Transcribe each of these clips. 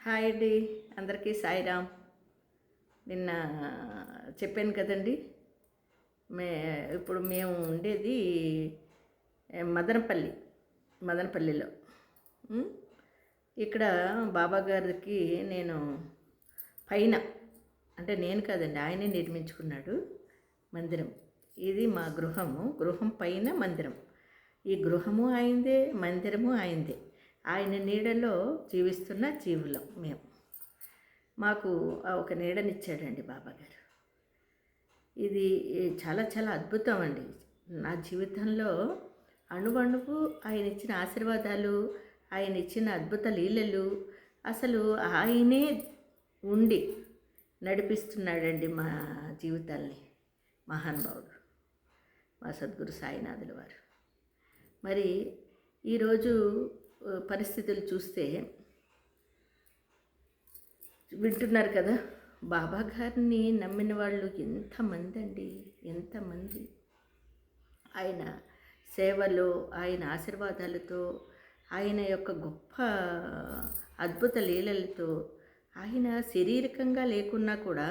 Hi అండి. అందరికీ సాయిరామ్. నిన్న చెప్పాను కదండి. మే ఇప్పుడు మేము ఉండేది మదనపల్లి మదనపల్లిలో. ఉమ్, ఇక్కడ బాబా గారికి నేను పైన, అంటే నేను కాదండి, ఆయనే నిర్మించుకున్నాడు మందిరం. ఇది మా గృహం పైన మందిరం. ఈ గృహము ఆయనదే, మందిరము ఆయనదే. ఆయన నీడలో జీవిస్తున్న జీవులం మేము. మాకు ఒక నీడనిచ్చాడండి బాబాగారు. ఇది చాలా చాలా అద్భుతం అండి. నా జీవితంలో అణువణువు ఆయన ఇచ్చిన ఆశీర్వాదాలు, ఆయన ఇచ్చిన అద్భుత లీలలు, అసలు ఆయనే ఉండి నడిపిస్తున్నాడండి మా జీవితాల్ని. మహానుభావుడు మా సద్గురు సాయినాథుల వారు. మరి ఈరోజు పరిస్థితులు చూస్తే వింటున్నారు కదా, బాబా గారిని నమ్మిన వాళ్ళు ఎంతమంది అండి, ఎంతమంది. ఆయన సేవలో, ఆయన ఆశీర్వాదాలతో, ఆయన యొక్క గొప్ప అద్భుత లీలలతో, ఆయన శారీరకంగా లేకున్నా కూడా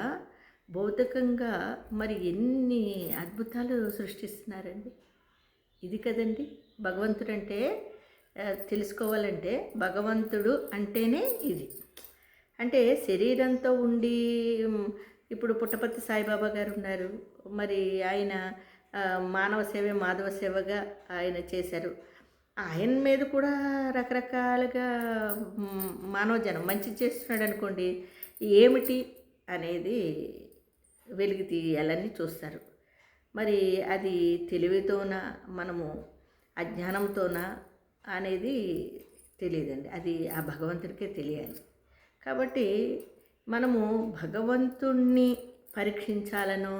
భౌతికంగా మరి ఎన్ని అద్భుతాలు సృష్టిస్తున్నారండి. ఇది కదండి భగవంతుడు అంటే. తెలుసుకోవాలంటే భగవంతుడు అంటేనే ఇది. అంటే శరీరంతో ఉండి, ఇప్పుడు పుట్టపర్తి సాయిబాబా గారు ఉన్నారు. మరి ఆయన మానవ సేవే మాధవ సేవగా ఆయన చేశారు. ఆయన మీద కూడా రకరకాలుగా మానవ జనం మంచి చేస్తున్నాడు అనుకోండి, ఏమిటి అనేది వెలికి తీయాలని చూస్తారు. మరి అది తెలివితోనా మనము అజ్ఞానంతోనా అనేది తెలియదండి. అది ఆ భగవంతుడికే తెలియాలి. కాబట్టి మనము భగవంతుణ్ణి పరీక్షించాలనో,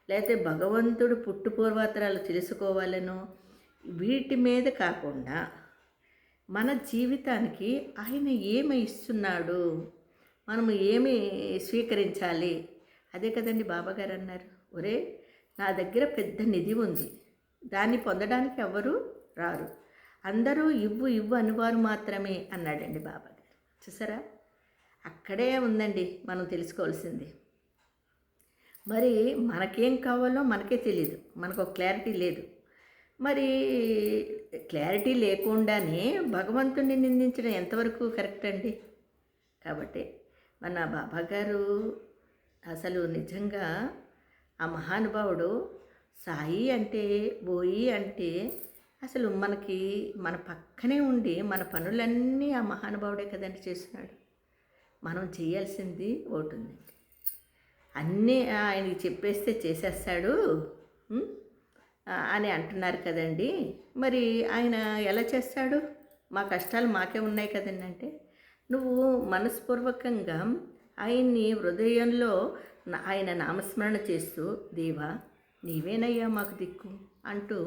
లేకపోతే భగవంతుడు పుట్టుపూర్వతరాలు తెలుసుకోవాలనో వీటి మీద కాకుండా మన జీవితానికి ఆయన ఏమి ఇస్తున్నాడు, మనము ఏమి స్వీకరించాలి, అదే కదండి బాబాగారు అన్నారు. ఒరే, నా దగ్గర పెద్ద నిధి ఉంది, దాన్ని పొందడానికి ఎవరు రారు, అందరూ ఇవ్వు ఇవ్వు అనువారు మాత్రమే అన్నాడండి బాబాగారు. చూసారా, అక్కడే ఉందండి మనం తెలుసుకోవాల్సింది. మరి మనకేం కావాలో మనకే తెలియదు, మనకు ఒక క్లారిటీ లేదు. మరి క్లారిటీ లేకుండానే భగవంతుడిని నిందించడం ఎంతవరకు కరెక్ట్ అండి? కాబట్టి మన బాబాగారు అసలు నిజంగా ఆ మహానుభావుడు. సాయి అంటే, బోయి అంటే అసలు మనకి మన పక్కనే ఉండి మన పనులన్నీ ఆ మహానుభావుడే కదండి చేస్తున్నాడు. మనం చేయాల్సింది ఒకటి ఉందండి, అన్నీ ఆయనకి చెప్పేస్తే చేసేస్తాడు అని అంటున్నారు కదండి. మరి ఆయన ఎలా చేస్తాడు? మా కష్టాలు మాకే ఉన్నాయి కదండి అంటే, నువ్వు మనస్పూర్వకంగా ఆయన్ని హృదయంలో ఆయన నామస్మరణ చేస్తూ, దేవా నీవేనయ్యా మాకు దిక్కు అంటూ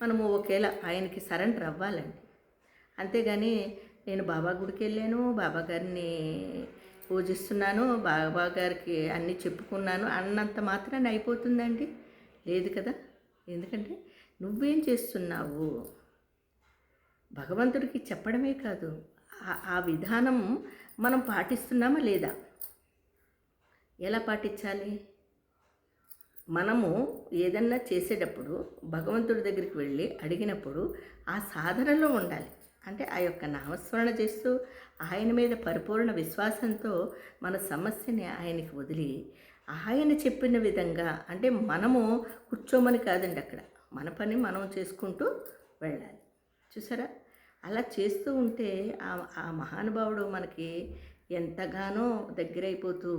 మనము ఒకేలా ఆయనకి సరెండర్ అవ్వాలండి. అంతేగాని నేను బాబా గుడికి వెళ్ళాను, బాబా గారిని పూజిస్తున్నాను, బాబా గారికి అన్నీ చెప్పుకున్నాను అన్నంత మాత్రాన్ని అయిపోతుందండి? లేదు కదా. ఎందుకంటే నువ్వేం చేస్తున్నావు భగవంతుడికి చెప్పడమే కాదు, ఆ విధానం మనం పాటిస్తున్నామా లేదా? ఎలా పాటించాలి? మనము ఏదన్నా చేసేటప్పుడు భగవంతుడి దగ్గరికి వెళ్ళి అడిగినప్పుడు ఆ సాధనలో ఉండాలి. అంటే ఆ యొక్క నామస్మరణ చేస్తూ ఆయన మీద పరిపూర్ణ విశ్వాసంతో మన సమస్యని ఆయనకి వదిలి, ఆయన చెప్పిన విధంగా, అంటే మనము కూర్చోమని కాదండి, అక్కడ మన పని మనం చేసుకుంటూ వెళ్ళాలి. చూసారా, అలా చేస్తూ ఉంటే ఆ మహానుభావుడు మనకి ఎంతగానో దగ్గరైపోతూ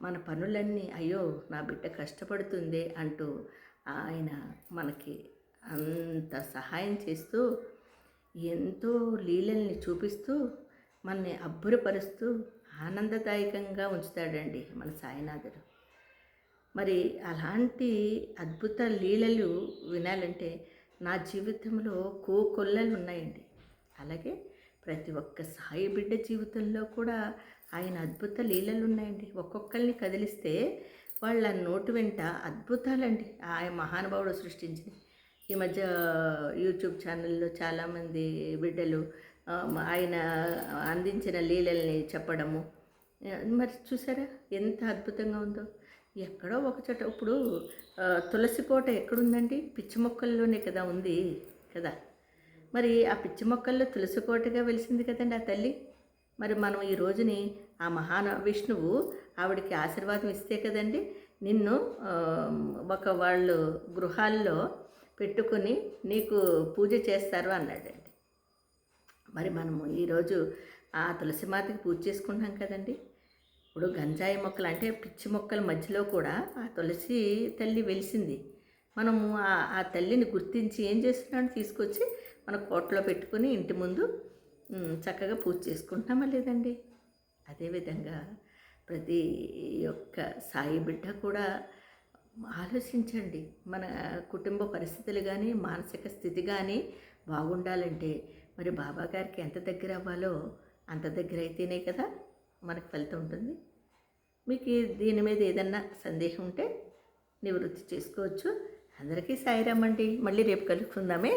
మన పనులన్నీ, అయ్యో నా బిడ్డ కష్టపడుతుంది అంటూ ఆయన మనకి అంత సహాయం చేస్తూ, ఎంతో లీలల్ని చూపిస్తూ, మనని అబ్బురపరుస్తూ ఆనందదాయకంగా ఉంచుతాడండి మన సాయినాథుడు. మరి అలాంటి అద్భుత లీలలు వినాలంటే నా జీవితంలో కోకొల్లలు ఉన్నాయండి. అలాగే ప్రతి ఒక్క సాయి బిడ్డ జీవితంలో కూడా ఆయన అద్భుత లీలలు ఉన్నాయండి. ఒక్కొక్కరిని కదిలిస్తే వాళ్ళ నోటి వెంట అద్భుతాలండి ఆయన మహానుభావుడు సృష్టించి. ఈ మధ్య యూట్యూబ్ ఛానల్లో చాలామంది బిడ్డలు ఆయన అందించిన లీలల్ని చెప్పడము, మరి చూసారా ఎంత అద్భుతంగా ఉందో. ఎక్కడో ఒక చోట ఇప్పుడు తులసి కోట ఎక్కడుందండి? పిచ్చి మొక్కల్లోనే కదా ఉంది కదా! మరి ఆ పిచ్చి మొక్కల్లో తులసి కోటగా వెలిసింది కదండి ఆ తల్లి. మరి మనం ఈ రోజుని ఆ విష్ణువు ఆవిడకి ఆశీర్వాదం ఇస్తే కదండి నిన్ను ఒక వాళ్ళు గృహాల్లో పెట్టుకొని నీకు పూజ చేస్తారు అన్నాడండి. మరి మనము ఈరోజు ఆ తులసిమాతకి పూజ చేసుకుంటాం కదండి. ఇప్పుడు గంజాయి మొక్కలు అంటే పిచ్చి మొక్కల మధ్యలో కూడా ఆ తులసి తల్లి వెలిసింది. మనము ఆ తల్లిని గుర్తించి ఏం చేస్తున్నాడో తీసుకొచ్చి మన కోటలో పెట్టుకుని ఇంటి ముందు చక్కగా పూజ చేసుకుంటామా లేదండి. అదేవిధంగా ప్రతి ఒక్క సాయి బిడ్డ కూడా ఆలోచించండి. మన కుటుంబ పరిస్థితులు కానీ మానసిక స్థితి కానీ బాగుండాలంటే మరి బాబా గారికి ఎంత దగ్గర అవ్వాలో అంత దగ్గర అయితేనే కదా మనకు ఫలితం ఉంటుంది. మీకు దీని మీద ఏదన్నా సందేహం ఉంటే నివృత్తి చేసుకోవచ్చు. అందరికీ సాయిరామ్ అండి. మళ్ళీ రేపు కలుసుకుందామే.